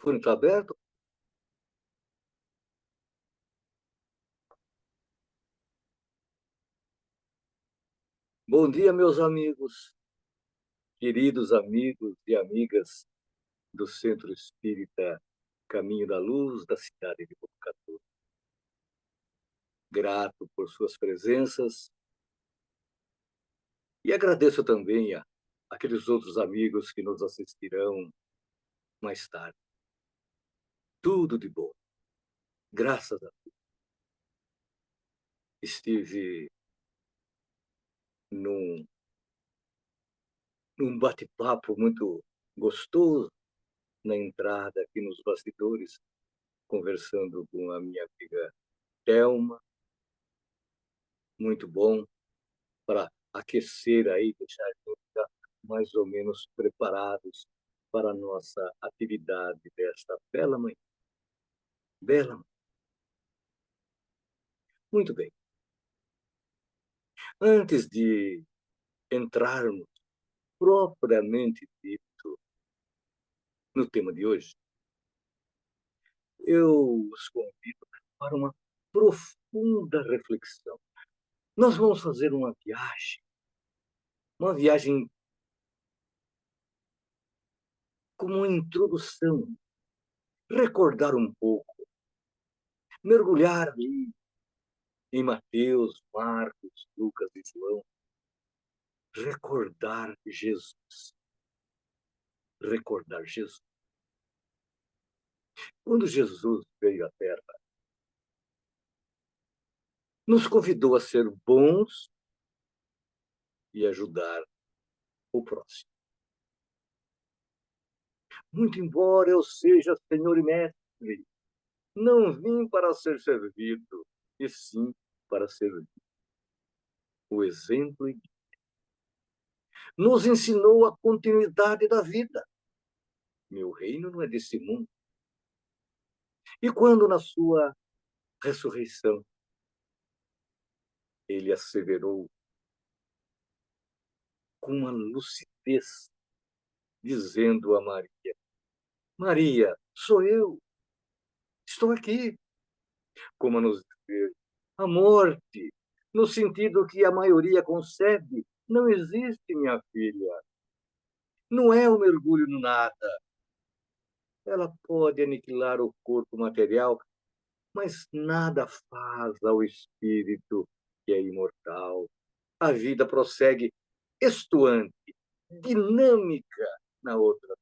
Fone está aberto? Bom dia, meus amigos, queridos amigos e amigas do Centro Espírita Caminho da Luz da cidade de Botucatu. Grato por suas presenças e agradeço também a aqueles outros amigos que nos assistirão mais tarde. Tudo de bom. Graças a Deus. Estive num, num bate-papo muito gostoso na entrada aqui nos bastidores, conversando com a minha amiga Thelma. Muito bom para aquecer aí, deixar a gente mais ou menos preparados para a nossa atividade desta bela manhã. Bela. Muito bem. Antes de entrarmos propriamente dito no tema de hoje, eu os convido para uma profunda reflexão. Nós vamos fazer uma viagem como uma introdução, recordar um pouco, mergulhar ali em Mateus, Marcos, Lucas e João, recordar Jesus. Recordar Jesus. Quando Jesus veio à Terra, nos convidou a ser bons e ajudar o próximo. Muito embora eu seja Senhor e Mestre, não vim para ser servido, e sim para servir. O exemplo nos ensinou a continuidade da vida. Meu reino não é desse mundo. E quando na sua ressurreição, ele asseverou com uma lucidez, dizendo a Maria: Maria, sou eu, estou aqui. Como a nos dizer, a morte, no sentido que a maioria concebe, não existe, minha filha. Não é o mergulho no nada. Ela pode aniquilar o corpo material, mas nada faz ao espírito que é imortal. A vida prossegue estuante, dinâmica na outra.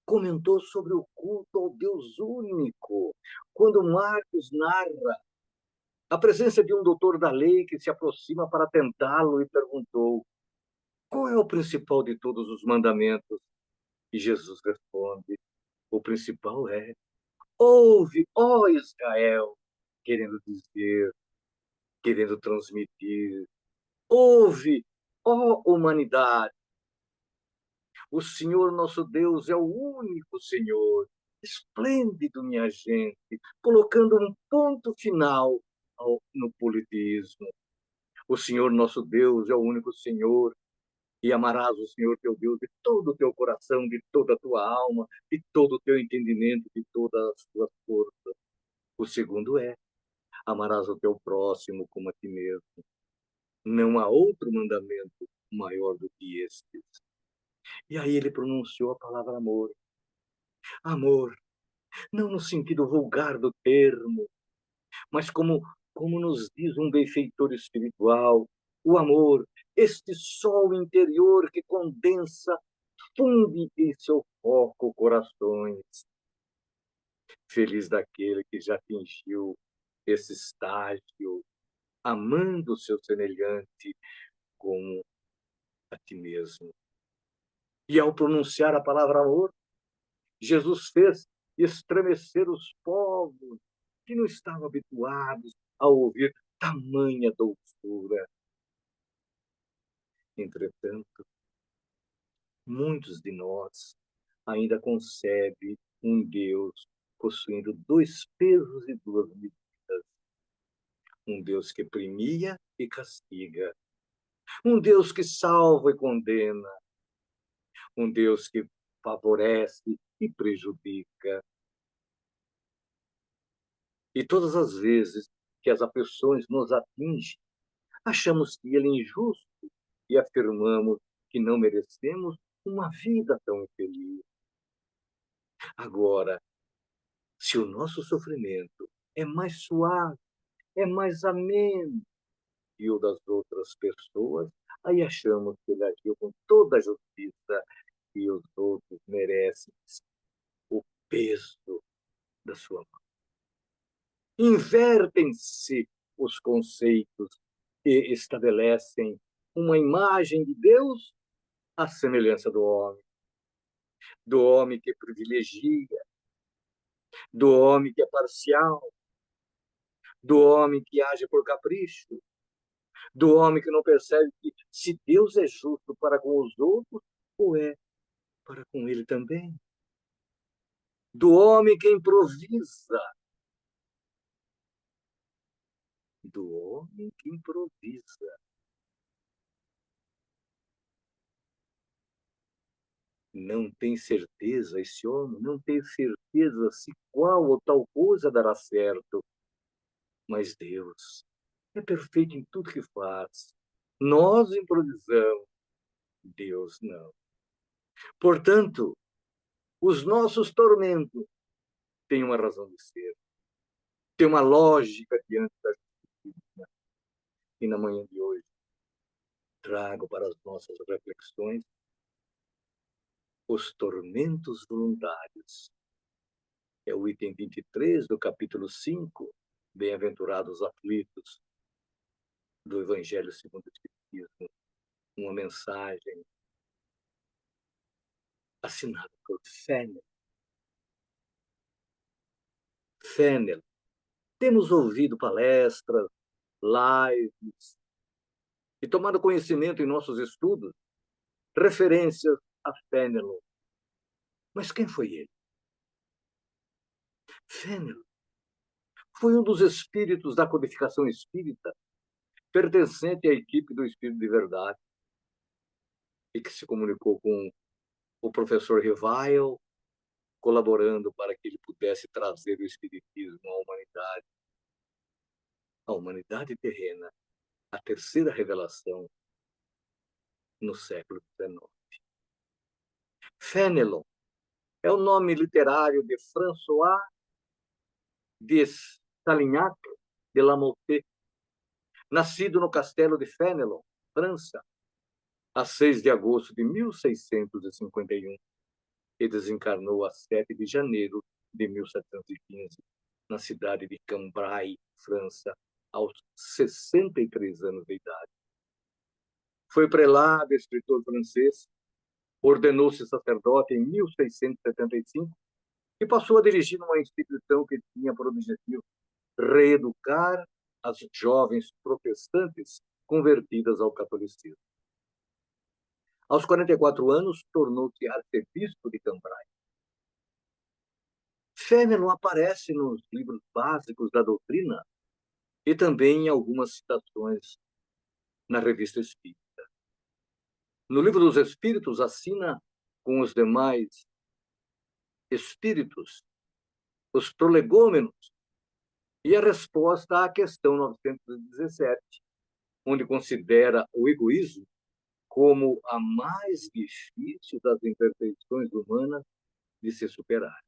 Comentou sobre o culto ao Deus único, quando Marcos narra a presença de um doutor da lei que se aproxima para tentá-lo e perguntou: qual é o principal de todos os mandamentos? E Jesus responde: o principal é: ouve, ó Israel, querendo dizer, querendo transmitir, ouve, ó humanidade, o Senhor nosso Deus é o único Senhor, esplêndido, minha gente, colocando um ponto final no politeísmo. O Senhor nosso Deus é o único Senhor, e amarás o Senhor teu Deus de todo o teu coração, de toda a tua alma, de todo o teu entendimento, de todas as tuas forças. O segundo é: amarás o teu próximo como a ti mesmo. Não há outro mandamento maior do que este. E aí ele pronunciou a palavra amor. Amor, não no sentido vulgar do termo, mas como nos diz um benfeitor espiritual, o amor, este sol interior que condensa, funde em seu foco corações. Feliz daquele que já atingiu esse estágio, amando o seu semelhante como a ti mesmo. E ao pronunciar a palavra amor, Jesus fez estremecer os povos que não estavam habituados a ouvir tamanha doçura. Entretanto, muitos de nós ainda concebem um Deus possuindo dois pesos e duas medidas. Um Deus que premia e castiga. Um Deus que salva e condena. Um Deus que favorece e prejudica. E todas as vezes que as aflições nos atingem, achamos que ele é injusto e afirmamos que não merecemos uma vida tão infeliz. Agora, se o nosso sofrimento é mais suave, é mais ameno que o das outras pessoas, aí achamos que ele agiu com toda a justiça e os outros merecem o peso da sua mão. Invertem-se os conceitos que estabelecem uma imagem de Deus à semelhança do homem que privilegia, do homem que é parcial, do homem que age por capricho, do homem que não percebe que se Deus é justo para com os outros, ou é para com ele também. Do homem que improvisa, do homem que improvisa. Não tem certeza esse homem, não tem certeza se qual ou tal coisa dará certo. Mas Deus é perfeito em tudo que faz. Nós improvisamos, Deus não. Portanto, os nossos tormentos têm uma razão de ser, têm uma lógica diante da justiça. E na manhã de hoje, trago para as nossas reflexões os tormentos voluntários. É o item 23 do capítulo 5, Bem-aventurados aflitos, do Evangelho segundo o Espiritismo. Uma mensagem assinada por Fennel. Fennel. Temos ouvido palestras, lives e tomado conhecimento em nossos estudos referências a Fenelon. Mas quem foi ele? Fenelon foi um dos espíritos da codificação espírita, pertencente à equipe do Espírito de Verdade, e que se comunicou com o professor Reviel, colaborando para que ele pudesse trazer o espiritismo à humanidade terrena, a terceira revelação no século XIX. Fenelon é o nome literário de François de Salignac de la Motte, nascido no castelo de Fenelon, França, a 6 de agosto de 1651, e desencarnou a 7 de janeiro de 1715, na cidade de Cambrai, França, aos 63 anos de idade. Foi prelado, escritor francês, ordenou-se sacerdote em 1675 e passou a dirigir uma instituição que tinha por objetivo reeducar as jovens protestantes convertidas ao catolicismo. Aos 44 anos, tornou-se arcebispo de Cambrai. Fenelon aparece nos livros básicos da doutrina e também em algumas citações na Revista Espírita. No Livro dos Espíritos, assina com os demais espíritos os prolegômenos e a resposta à questão 917, onde considera o egoísmo como a mais difícil das imperfeições humanas de se superar.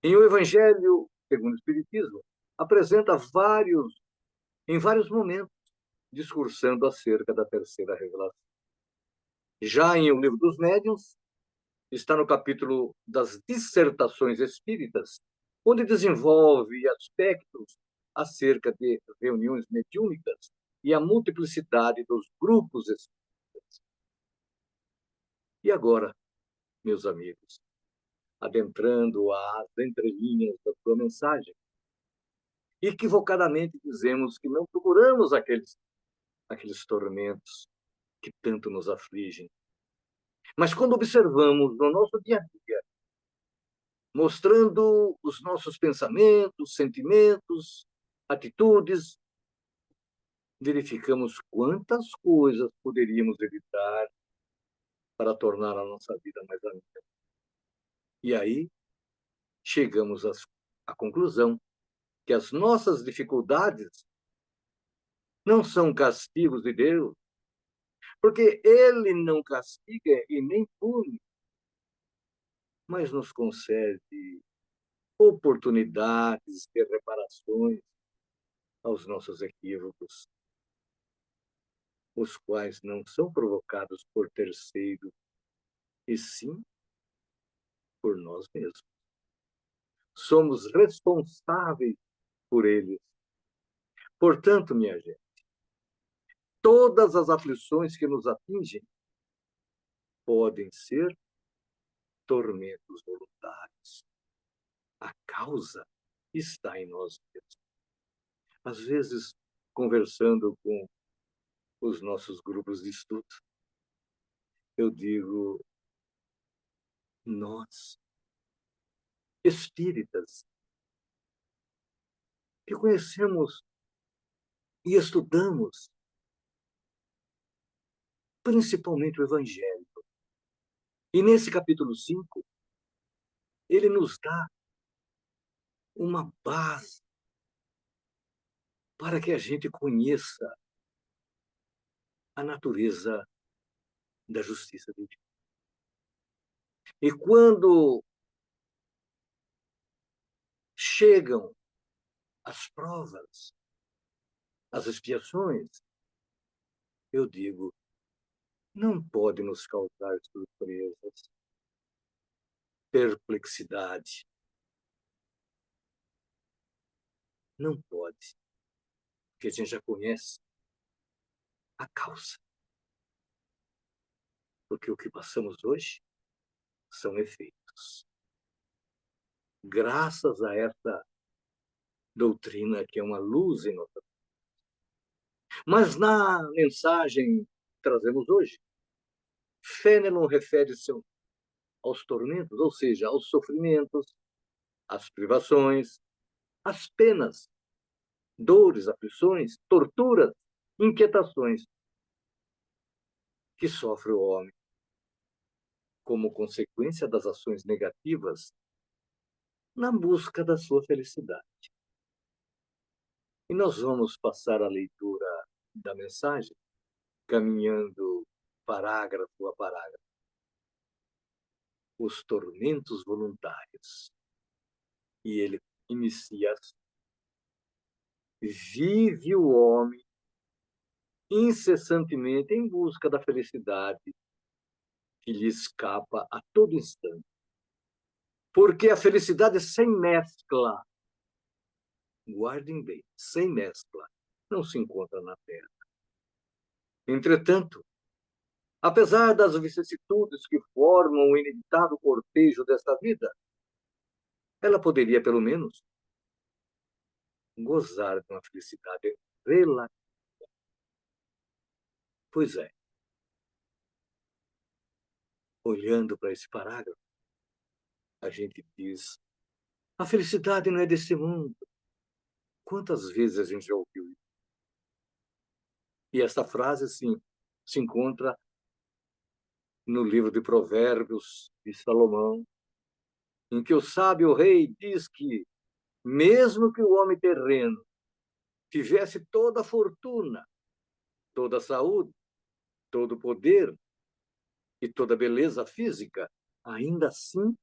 Em O Evangelho segundo o Espiritismo, apresenta em vários momentos, discursando acerca da terceira revelação. Já em O Livro dos Médiuns, está no capítulo das dissertações espíritas, onde desenvolve aspectos acerca de reuniões mediúnicas e a multiplicidade dos grupos espíritas. E agora, meus amigos, adentrando as entrelinhas da sua mensagem, equivocadamente dizemos que não procuramos aqueles tormentos que tanto nos afligem. Mas quando observamos no nosso dia a dia, mostrando os nossos pensamentos, sentimentos, atitudes, verificamos quantas coisas poderíamos evitar para tornar a nossa vida mais amiga. E aí chegamos à conclusão que as nossas dificuldades não são castigos de Deus, porque Ele não castiga e nem pune, mas nos concede oportunidades de reparações aos nossos equívocos, os quais não são provocados por terceiros, e sim por nós mesmos. Somos responsáveis por eles. Portanto, minha gente, todas as aflições que nos atingem podem ser tormentos voluntários. A causa está em nós mesmos. Às vezes, conversando com os nossos grupos de estudo, eu digo, nós, espíritas, que conhecemos e estudamos principalmente o Evangelho. E nesse capítulo 5, ele nos dá uma base para que a gente conheça a natureza da justiça de Deus. E quando chegam as provas, as expiações, eu digo, não pode nos causar surpresas, perplexidade. Não pode, porque a gente já conhece a causa. Porque o que passamos hoje são efeitos. Graças a essa doutrina que é uma luz em nossa vida. Mas na mensagem que trazemos hoje, Fenelon refere-se aos tormentos, ou seja, aos sofrimentos, às privações, às penas, dores, aflições, torturas, inquietações que sofre o homem como consequência das ações negativas na busca da sua felicidade. E nós vamos passar a leitura da mensagem, caminhando parágrafo a parágrafo. Os tormentos voluntários. E ele inicia assim: vive o homem incessantemente em busca da felicidade que lhe escapa a todo instante. Porque a felicidade sem mescla, guardem bem, sem mescla, não se encontra na Terra. Entretanto, apesar das vicissitudes que formam o inevitável cortejo desta vida, ela poderia, pelo menos, gozar de uma felicidade relativa. Pois é, olhando para esse parágrafo, a gente diz: a felicidade não é desse mundo. Quantas vezes a gente já ouviu isso? E essa frase, sim, se encontra no livro de Provérbios de Salomão, em que o sábio rei diz que, mesmo que o homem terreno tivesse toda a fortuna, toda a saúde, todo o poder e toda a beleza física, ainda assim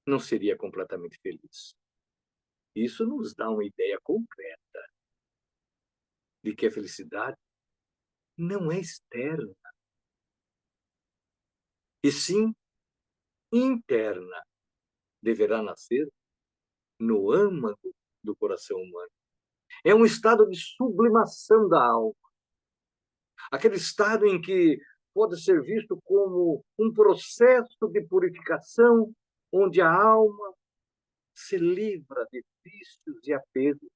não seria completamente feliz. Isso nos dá uma ideia concreta de que a felicidade não é externa, e sim interna. Deverá nascer no âmago do coração humano. É um estado de sublimação da alma. Aquele estado em que pode ser visto como um processo de purificação, onde a alma se livra de vícios e apegos,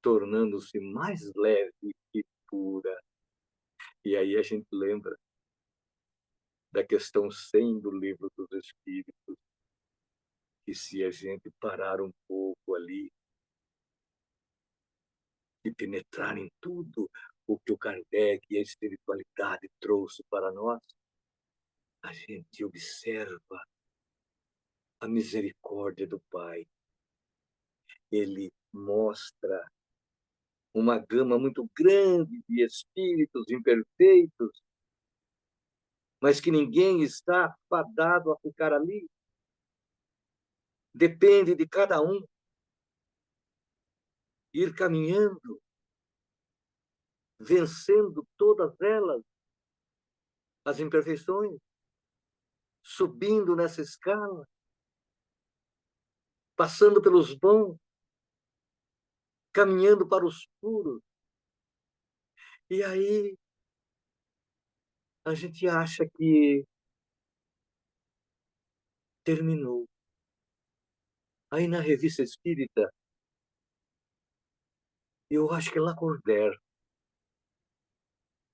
tornando-se mais leve e pura. E aí a gente lembra da questão 100 do Livro dos Espíritos, que se a gente parar um pouco ali e penetrar em tudo o que o Kardec e a espiritualidade trouxe para nós, a gente observa a misericórdia do Pai. Ele mostra uma gama muito grande de espíritos imperfeitos, mas que ninguém está fadado a ficar ali. Depende de cada um ir caminhando, vencendo todas elas, as imperfeições, subindo nessa escala, passando pelos bons, caminhando para os puros. E aí a gente acha que terminou. Aí na Revista Espírita, eu acho que é Lacordaire,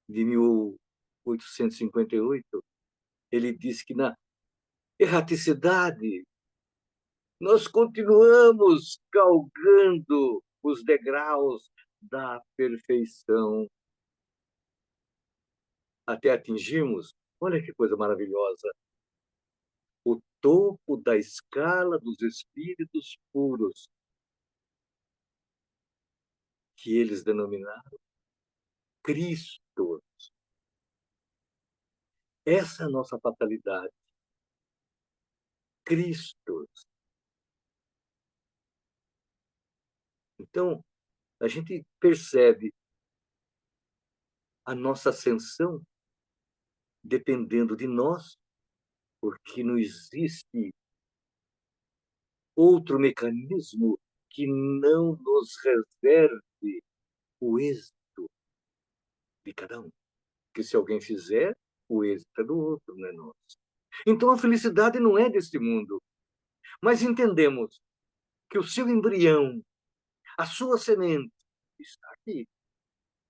de 1858, ele disse que na erraticidade nós continuamos galgando os degraus da perfeição até atingirmos, olha que coisa maravilhosa, o topo da escala dos espíritos puros, que eles denominaram Cristo. Essa é a nossa fatalidade. Cristo. Então, a gente percebe a nossa ascensão dependendo de nós, porque não existe outro mecanismo que não nos reserve o êxito de cada um. Porque se alguém fizer, o êxito é do outro, não é nosso. Então a felicidade não é deste mundo, mas entendemos que o seu embrião, a sua semente, está aqui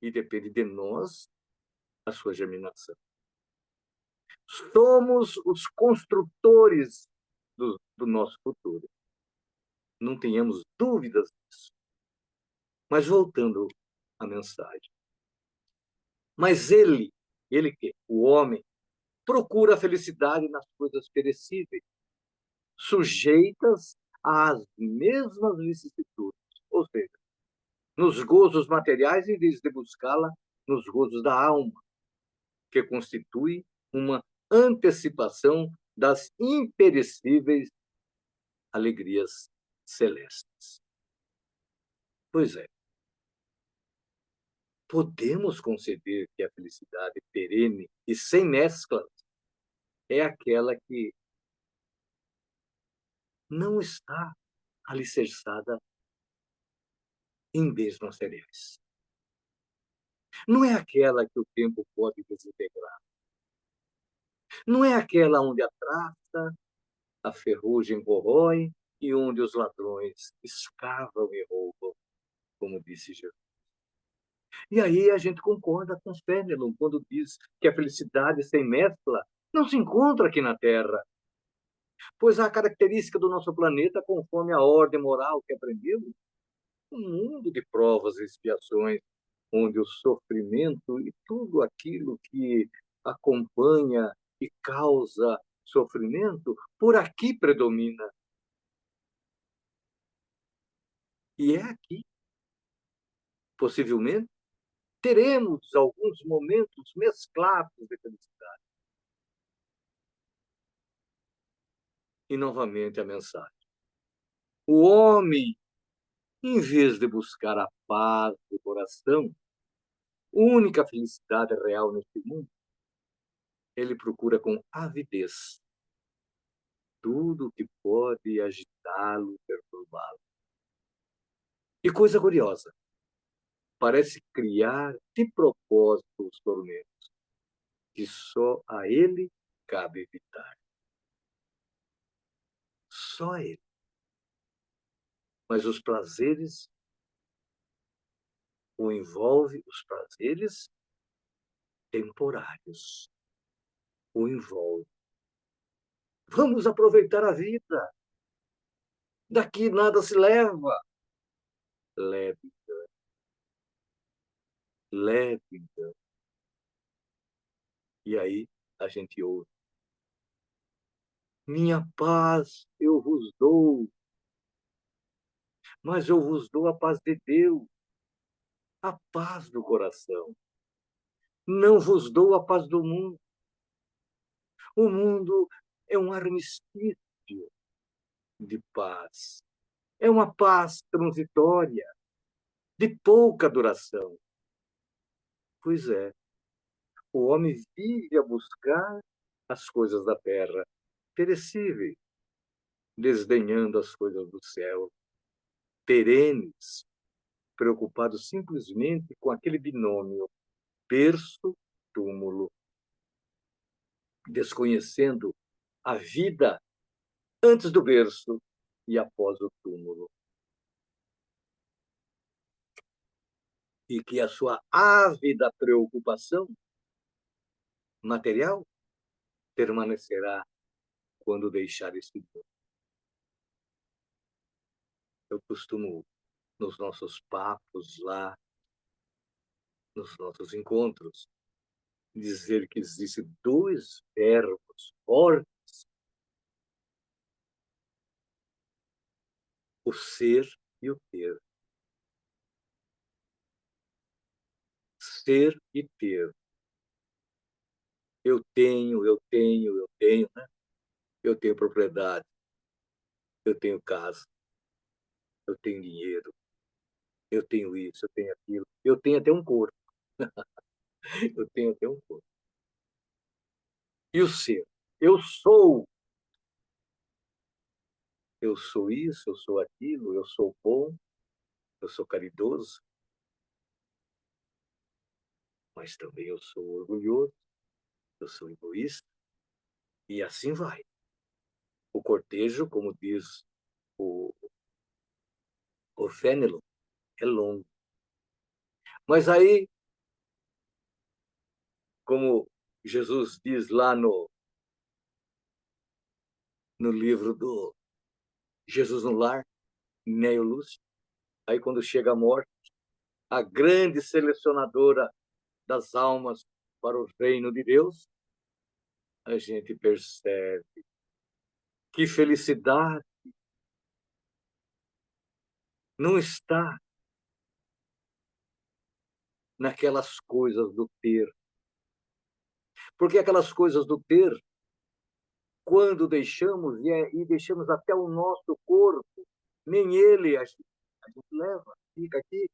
e depende de nós a sua germinação. Somos os construtores do nosso futuro. Não tenhamos dúvidas disso. Mas voltando à mensagem. Mas ele que? O homem, procura a felicidade nas coisas perecíveis, sujeitas às mesmas vicissitudes. Ou seja, nos gozos materiais, em vez de buscá-la nos gozos da alma, que constitui uma antecipação das imperecíveis alegrias celestes. Pois é, podemos conceber que a felicidade perene e sem mesclas é aquela que não está alicerçada em bens materiais. Não é aquela que o tempo pode desintegrar. Não é aquela onde a traça, a ferrugem corrói e onde os ladrões escavam e roubam, como disse Jesus. E aí a gente concorda com Fenelon quando diz que a felicidade sem mescla não se encontra aqui na Terra, pois a característica do nosso planeta, conforme a ordem moral que aprendemos, um mundo de provas e expiações, onde o sofrimento e tudo aquilo que acompanha e causa sofrimento, por aqui predomina. E é aqui, possivelmente, teremos alguns momentos mesclados de felicidade. E novamente a mensagem. O homem, em vez de buscar a paz do coração, única felicidade real neste mundo, ele procura com avidez tudo que pode agitá-lo, perturbá-lo. E coisa curiosa, parece criar de propósito os tormentos, que só a ele cabe evitar. Só a ele. Mas os prazeres o envolve, os prazeres temporários o envolve. Vamos aproveitar a vida. Daqui nada se leva. Leve engano. Leve engano. E aí a gente ouve. Minha paz eu vos dou, mas eu vos dou a paz de Deus, a paz do coração. Não vos dou a paz do mundo. O mundo é um armistício de paz. É uma paz transitória, de pouca duração. Pois é, o homem vive a buscar as coisas da terra, perecíveis, desdenhando as coisas do céu, perenes, preocupado simplesmente com aquele binômio berço-túmulo, desconhecendo a vida antes do berço e após o túmulo. E que a sua ávida preocupação material permanecerá quando deixar este mundo. Eu costumo, nos nossos papos lá, nos nossos encontros, dizer que existem dois verbos fortes: o ser e o ter. Ser e ter. Eu tenho, né? Eu tenho propriedade, eu tenho casa, eu tenho dinheiro, eu tenho isso, eu tenho aquilo, eu tenho até um corpo, eu tenho até um corpo. E o ser? Eu sou. Eu sou isso, eu sou aquilo, eu sou bom, eu sou caridoso, mas também eu sou orgulhoso, eu sou egoísta, e assim vai. O cortejo, como diz o, o Fénelon, é longo. Mas aí, como Jesus diz lá no livro do Jesus no Lar, Neo Lúcio, aí quando chega a morte, a grande selecionadora das almas para o reino de Deus, a gente percebe que felicidade não está naquelas coisas do ter. Porque aquelas coisas do ter, quando deixamos, e deixamos até o nosso corpo, nem ele a gente leva, fica aqui,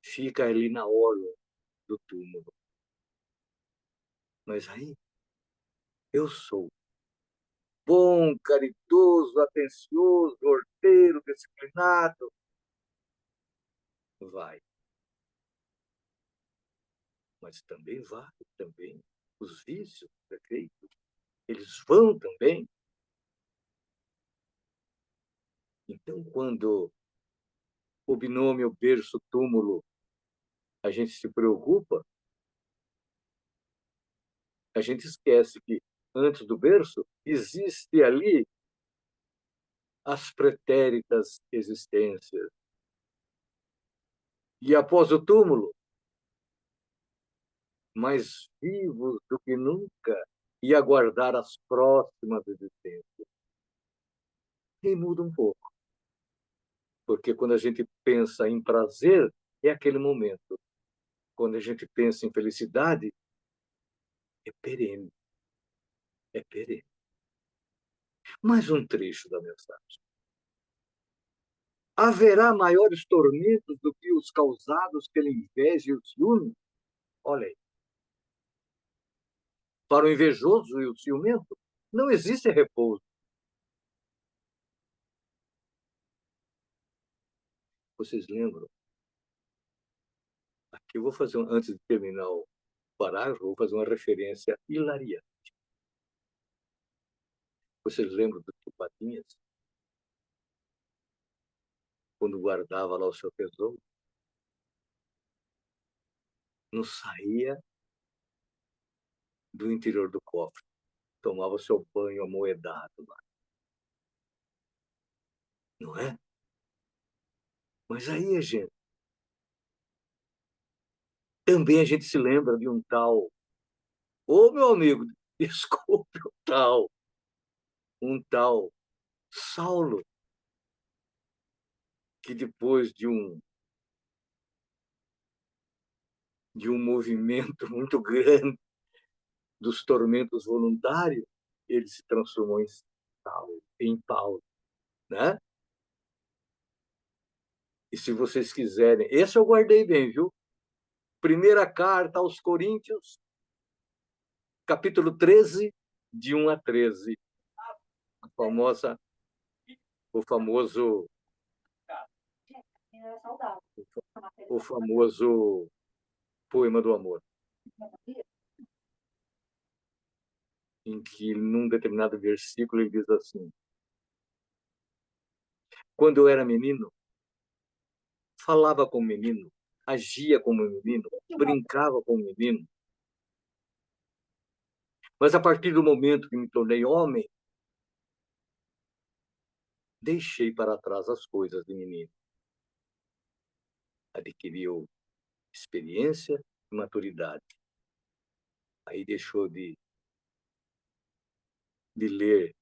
fica ali na orla do túmulo. Mas aí, eu sou bom, caridoso, atencioso, ordeiro, disciplinado. Vai. Mas também vai, também. Os vícios, os defeitos, eles vão também. Então, quando o binômio berço-túmulo, a gente se preocupa, a gente esquece que antes do berço existe ali as pretéritas existências. E após o túmulo, mais vivos do que nunca, e aguardar as próximas existências. E muda um pouco, porque quando a gente pensa em prazer, é aquele momento. Quando a gente pensa em felicidade, é perene, é perene. Mais um trecho da mensagem. Haverá maiores tormentos do que os causados pela inveja e o ciúme? Olha aí. Para o invejoso e o ciumento, não existe repouso. Vocês lembram? Aqui eu vou fazer, antes de terminar o parágrafo, vou fazer uma referência hilaria. Vocês lembram do tio Patinhas? Quando guardava lá o seu tesouro? Não saía do interior do cofre. Tomava seu banho amoedado lá. Não é? Mas aí, gente, também a gente se lembra de um tal. Ô, meu amigo, descobre um tal Saulo, que depois de um movimento muito grande dos tormentos voluntários, ele se transformou em Paulo, né? E se vocês quiserem, esse eu guardei bem, viu? Primeira carta aos Coríntios, capítulo 13, de 1 a 13. A famosa, o famoso, o famoso poema do amor, em que, num determinado versículo, ele diz assim: quando eu era menino, falava como menino, agia como menino, brincava como menino. Mas a partir do momento que me tornei homem, deixei para trás as coisas de menino. Adquiriu experiência e maturidade. Aí deixou de ler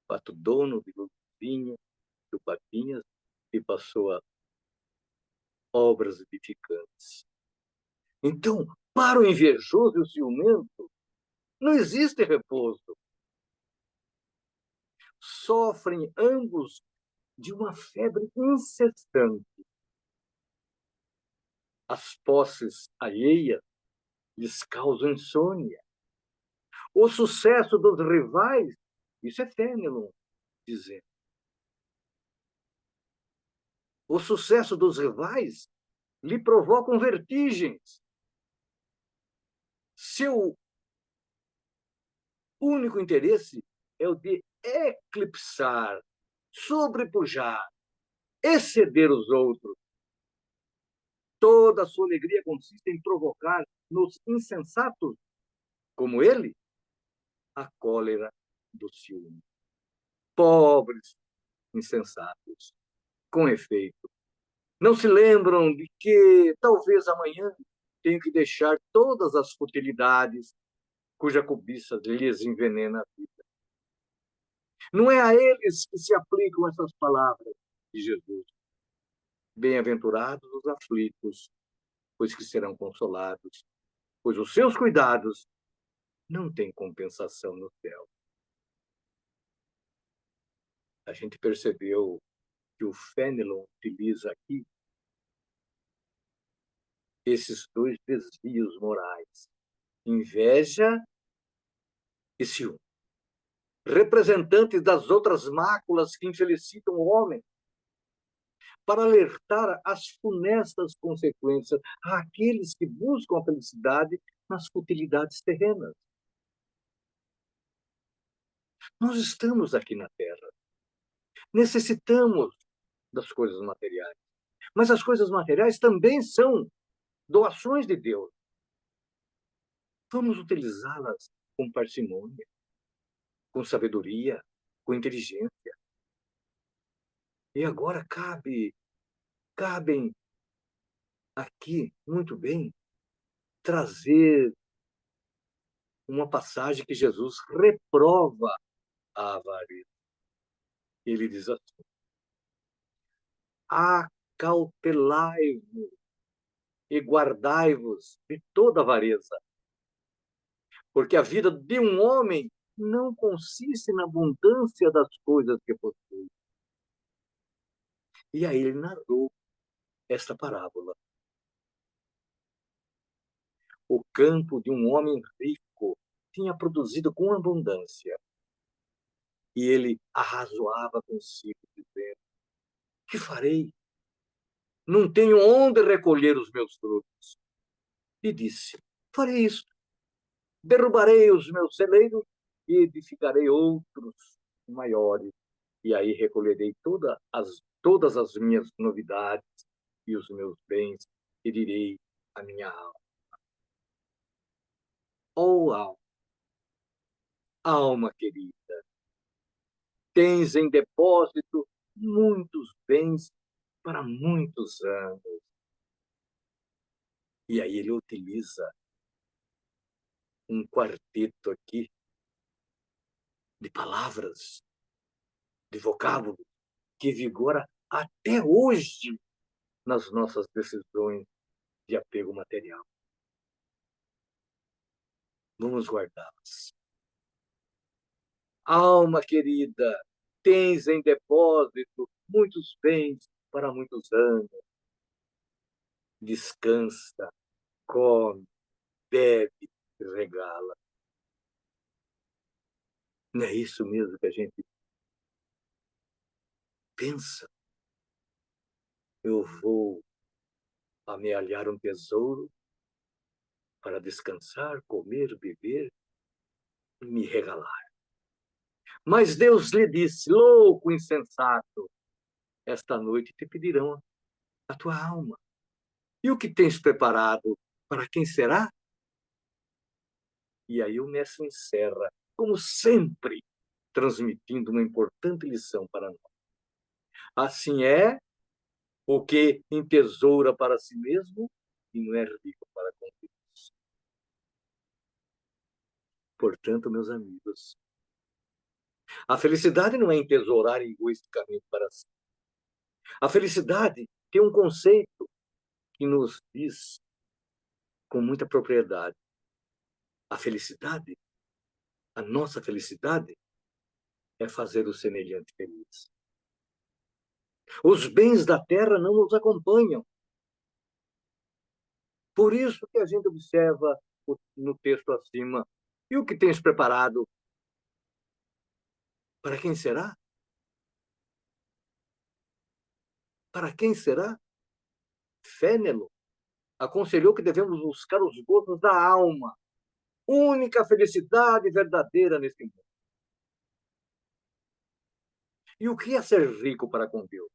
Pato Dono, de Luzinha, do Papinhas, e passou a obras edificantes. Então, para o invejoso e o ciumento, não existe repouso. Sofrem ambos de uma febre incessante. As posses alheias lhes causam insônia. O sucesso dos rivais, isso é Fenelon dizendo. O sucesso dos rivais lhe provocam vertigens. Seu único interesse é o de eclipsar, sobrepujar, exceder os outros. Toda a sua alegria consiste em provocar nos insensatos, como ele, a cólera do ciúme. Pobres insensatos. Com efeito, não se lembram de que talvez amanhã tenham que deixar todas as futilidades cuja cobiça lhes envenena a vida. Não é a eles que se aplicam essas palavras de Jesus. Bem-aventurados os aflitos, pois que serão consolados, pois os seus cuidados não têm compensação no céu. A gente percebeu que o Fenelon utiliza aqui esses dois desvios morais, inveja e ciúme, representantes das outras máculas que infelicitam o homem, para alertar as funestas consequências àqueles que buscam a felicidade nas futilidades terrenas. Nós estamos aqui na Terra, necessitamos das coisas materiais, mas as coisas materiais também são doações de Deus. Vamos utilizá-las com parcimônia, com sabedoria, com inteligência. E agora cabem aqui, muito bem, trazer uma passagem que Jesus reprova a avareza. Ele diz assim: acautelai-vos e guardai-vos de toda avareza, porque a vida de um homem não consiste na abundância das coisas que possui. E aí ele narrou esta parábola. O campo de um homem rico tinha produzido com abundância. E ele arrazoava consigo, dizendo: que farei? Não tenho onde recolher os meus frutos. E disse: farei isto. Derrubarei os meus celeiros e edificarei outros maiores. E aí recolherei todas as minhas novidades e os meus bens e direi à minha alma: oh, alma querida, tens em depósito muitos bens para muitos anos. E aí ele utiliza um quarteto aqui de palavras, de vocábulos, que vigora até hoje nas nossas decisões de apego material. Vamos guardá-las. Alma querida, tens em depósito muitos bens para muitos anos. Descansa, come, bebe, regala. Não é isso mesmo que a gente pensa? Eu vou amealhar um tesouro para descansar, comer, beber e me regalar. Mas Deus lhe disse: louco, insensato, esta noite te pedirão a tua alma. E o que tens preparado? Para quem será? E aí o mestre encerra, como sempre, transmitindo uma importante lição para nós. Assim é o que entesoura para si mesmo e não é rico para com Deus. Portanto, meus amigos, a felicidade não é entesourar egoisticamente para si. A felicidade tem um conceito que nos diz com muita propriedade. A felicidade, a nossa felicidade, é fazer o semelhante feliz. Os bens da terra não nos acompanham. Por isso que a gente observa no texto acima. E o que tens preparado? Para quem será? Para quem será? Fénelon aconselhou que devemos buscar os gozos da alma, única felicidade verdadeira neste mundo. E o que é ser rico para com Deus?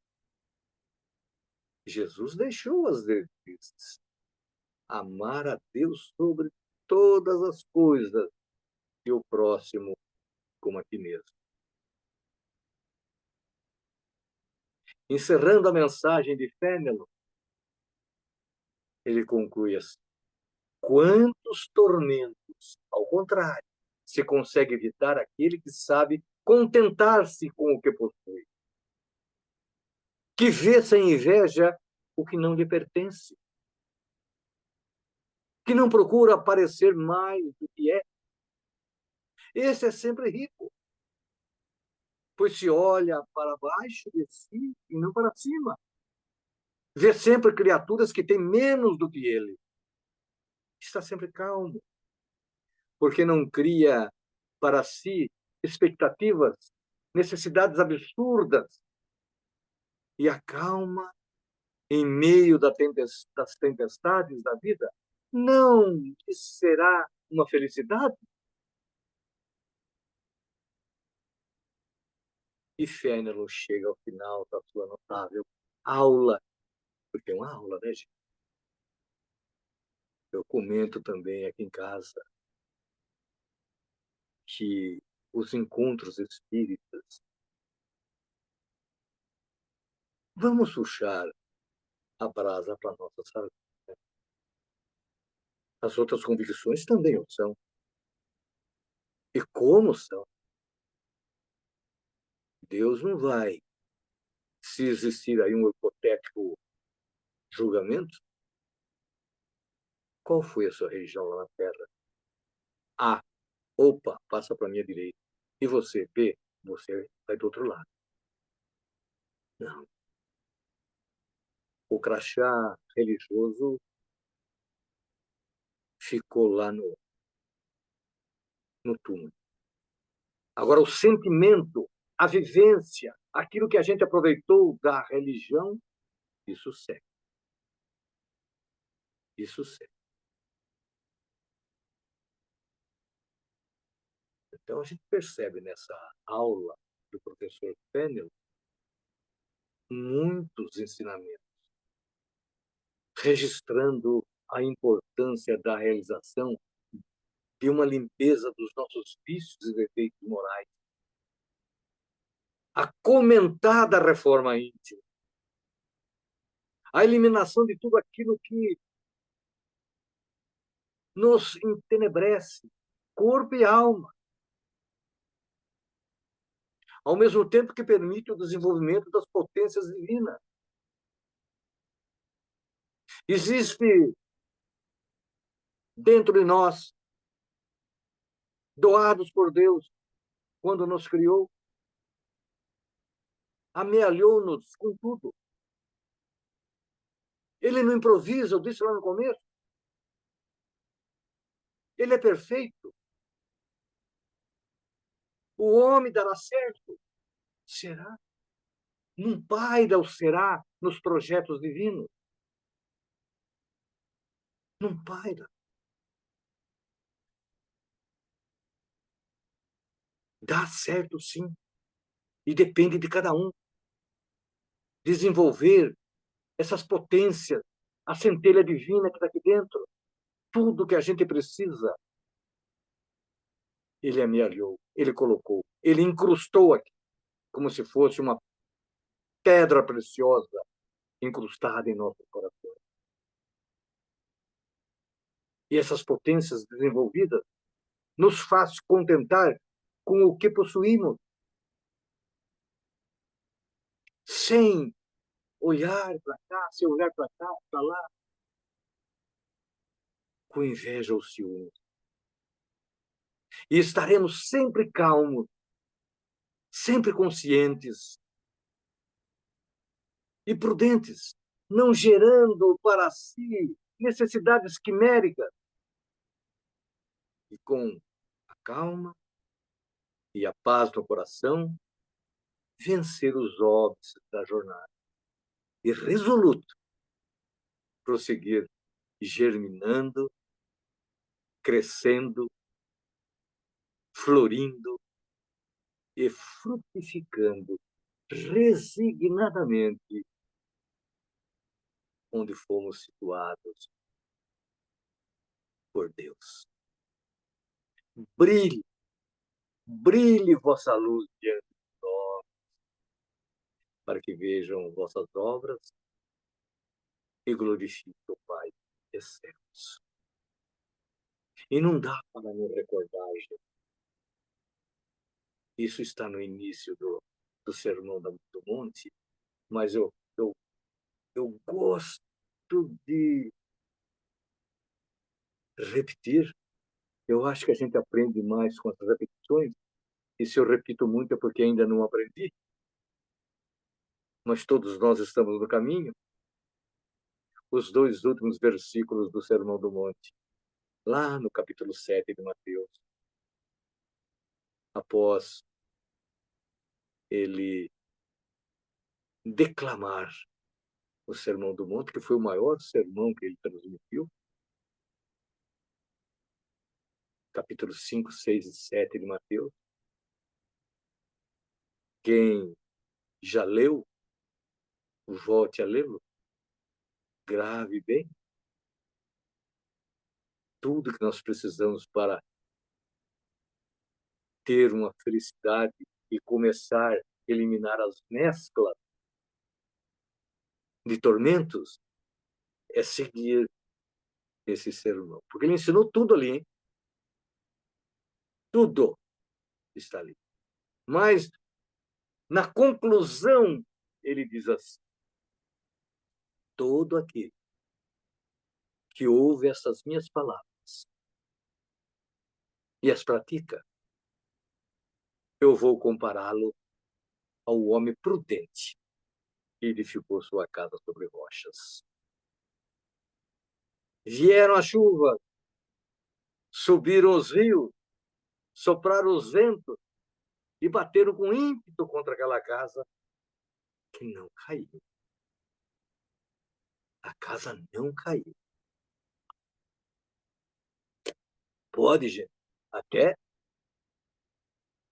Jesus deixou as diretrizes. Amar a Deus sobre todas as coisas e o próximo como a ti mesmo. Encerrando a mensagem de Fénelon, ele conclui assim: quantos tormentos, ao contrário, se consegue evitar aquele que sabe contentar-se com o que possui, que vê sem inveja o que não lhe pertence, que não procura parecer mais do que é. Esse é sempre rico, pois se olha para baixo de si e não para cima. Vê sempre criaturas que têm menos do que ele. Está sempre calmo, porque não cria para si expectativas, necessidades absurdas, e acalma em meio das tempestades da vida. Não será uma felicidade? E Fénelon chega ao final da sua notável aula, porque é uma aula, né, gente? Eu comento também aqui em casa que os encontros espíritas, vamos puxar a brasa para a nossa sardinha. As outras convicções também o são. E como são? Deus não vai, se existir aí um hipotético julgamento, qual foi a sua religião lá na Terra? A, opa, passa para a minha direita. E você, B, você vai do outro lado. Não. O crachá religioso ficou lá no túmulo. Agora, o sentimento, a vivência, aquilo que a gente aproveitou da religião, isso segue. Isso segue. Então, a gente percebe nessa aula do professor Fennel muitos ensinamentos, registrando a importância da realização de uma limpeza dos nossos vícios e defeitos morais, a comentada reforma íntima, a eliminação de tudo aquilo que nos entenebrece, corpo e alma, ao mesmo tempo que permite o desenvolvimento das potências divinas. Existe dentro de nós, doados por Deus, quando nos criou, amealhou-nos com tudo. Ele não improvisa, eu disse lá no começo. Ele é perfeito. O homem dará certo. Será? Não paira o será nos projetos divinos. Não paira. Dá certo, sim. E depende de cada um desenvolver essas potências, a centelha divina que está aqui dentro. Tudo que a gente precisa, ele amealhou, ele colocou, ele incrustou aqui, como se fosse uma pedra preciosa incrustada em nosso coração. E essas potências desenvolvidas nos faz contentar com o que possuímos, sem olhar para cá, sem olhar para cá, para lá, com inveja ou ciúme. E estaremos sempre calmos, sempre conscientes e prudentes, não gerando para si necessidades quiméricas. E com a calma e a paz no coração, vencer os óbices da jornada e resoluto prosseguir germinando, crescendo, florindo e frutificando resignadamente onde fomos situados por Deus. Brilhe, brilhe vossa luz diante de nós, para que vejam vossas obras e glorifiquem o Pai dos céus. E não dá para não recordar, gente. Isso está no início do Sermão do Monte, mas eu gosto de repetir. Eu acho que a gente aprende mais com as repetições, e se eu repito muito é porque ainda não aprendi, mas todos nós estamos no caminho. Os dois últimos versículos do Sermão do Monte, lá no capítulo 7 de Mateus, após ele declamar o Sermão do Monte, que foi o maior sermão que ele transmitiu, capítulos 5, 6 e 7 de Mateus. Quem já leu, volte a lê-lo, grave bem tudo que nós precisamos para ter uma felicidade e começar a eliminar as mesclas de tormentos, é seguir esse sermão. Porque ele ensinou tudo ali, hein? Tudo está ali. Mas, na conclusão, ele diz assim: todo aquele que ouve essas minhas palavras e as pratica, eu vou compará-lo ao homem prudente que edificou sua casa sobre rochas. Vieram as chuvas, subiram os rios, sopraram os ventos e bateram com ímpeto contra aquela casa, que não caiu. A casa não caiu. Pode, gente, até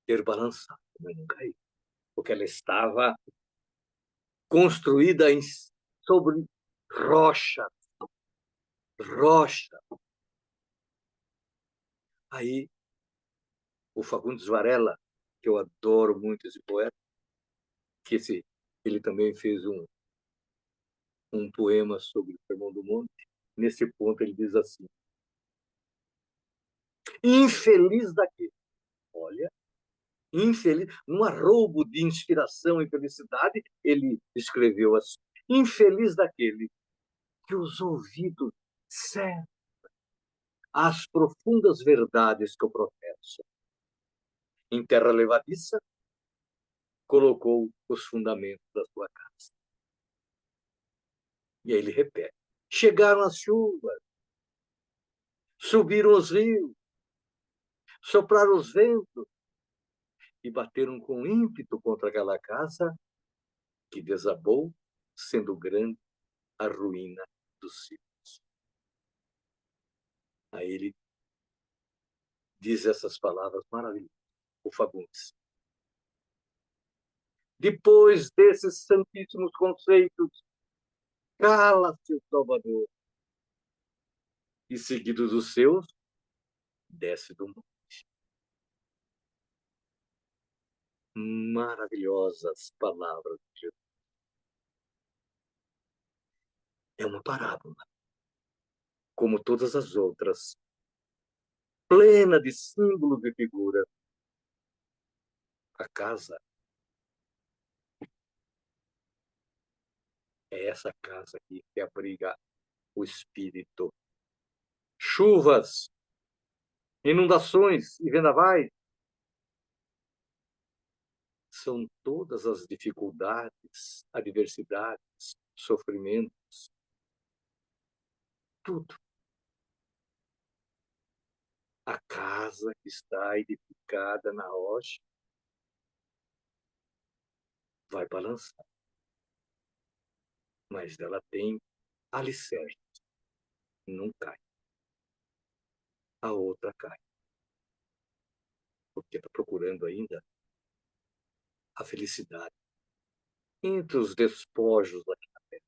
ter balançado, mas não caiu. Porque ela estava construída sobre rocha. Rocha. Aí, o Fagundes Varela, que eu adoro muito esse poeta, ele também fez um poema sobre o Sermão do Monte. Nesse ponto, ele diz assim: Infeliz daquele, olha, infeliz, num arroubo de inspiração e felicidade, ele escreveu assim: infeliz daquele que os ouvidos cerram às profundas verdades que eu professo. Em terra levadiça, colocou os fundamentos da sua casa. E aí ele repete: chegaram as chuvas, subiram os rios, sopraram os ventos e bateram com ímpeto contra aquela casa que desabou, sendo grande a ruína dos céus. Aí ele diz essas palavras maravilhosas, o Fagundes. Depois desses santíssimos conceitos, cala-se o Salvador, e seguido dos seus, desce do mundo. Maravilhosas palavras de Jesus. É uma parábola, como todas as outras, plena de símbolos e figuras. A casa é essa casa aqui que abriga o espírito. Chuvas, inundações e vendavais são todas as dificuldades, adversidades, sofrimentos, tudo. A casa que está edificada na rocha vai balançar, mas ela tem alicerce, não cai. A outra cai, porque está procurando ainda a felicidade entre os despojos aqui na terra.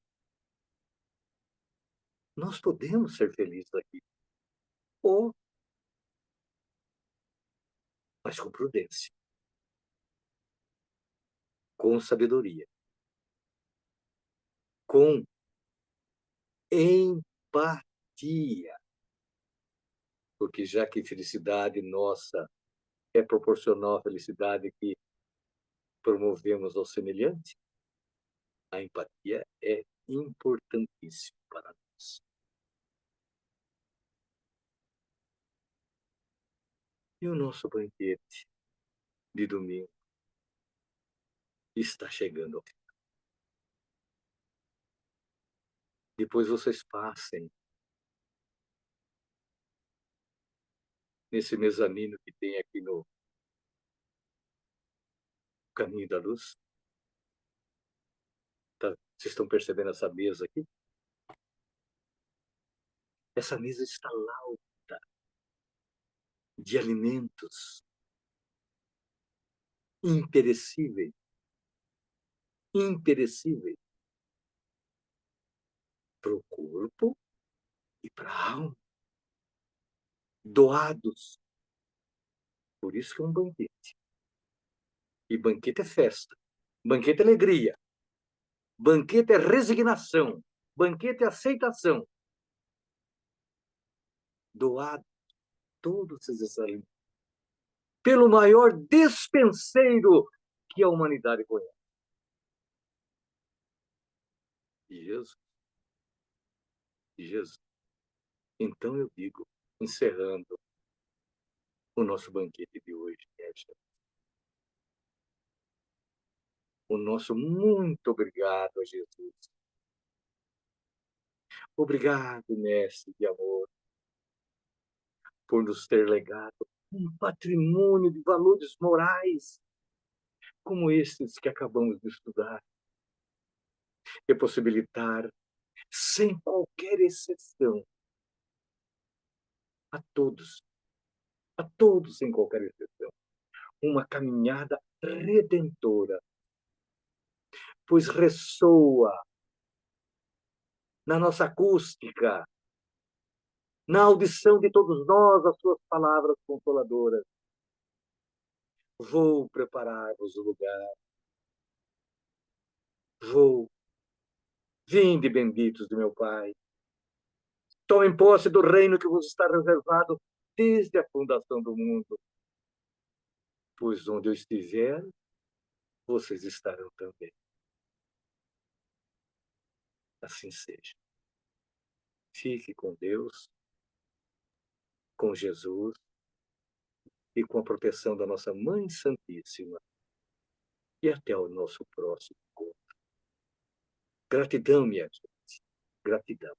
Nós podemos ser felizes aqui, ou, mas com prudência, com sabedoria, com empatia, porque já que felicidade nossa é proporcional à felicidade que promovemos ao semelhante, a empatia é importantíssima para nós. E o nosso banquete de domingo está chegando ao fim. Depois vocês passem nesse mezanino que tem aqui no Caminho da Luz. Tá? Vocês estão percebendo essa mesa aqui? Essa mesa está lauta de alimentos imperecíveis, imperecíveis para o corpo e para a alma, doados. Por isso que é um banquete. E banquete é festa, banquete é alegria, banquete é resignação, banquete é aceitação. Doado todos esses alimentos pelo maior despenseiro que a humanidade conhece. Jesus. Jesus. Então eu digo, encerrando o nosso banquete de hoje, o nosso muito obrigado a Jesus. Obrigado, mestre de amor, por nos ter legado um patrimônio de valores morais como estes que acabamos de estudar e possibilitar, sem qualquer exceção, a todos sem qualquer exceção, uma caminhada redentora, pois ressoa na nossa acústica, na audição de todos nós, as suas palavras consoladoras. Vou preparar-vos o lugar. Vou. Vinde, benditos de meu Pai. Tomem posse do reino que vos está reservado desde a fundação do mundo. Pois onde eu estiver, vocês estarão também. Assim seja. Fique com Deus, com Jesus e com a proteção da nossa Mãe Santíssima. E até o nosso próximo encontro. Gratidão, minha gente. Gratidão.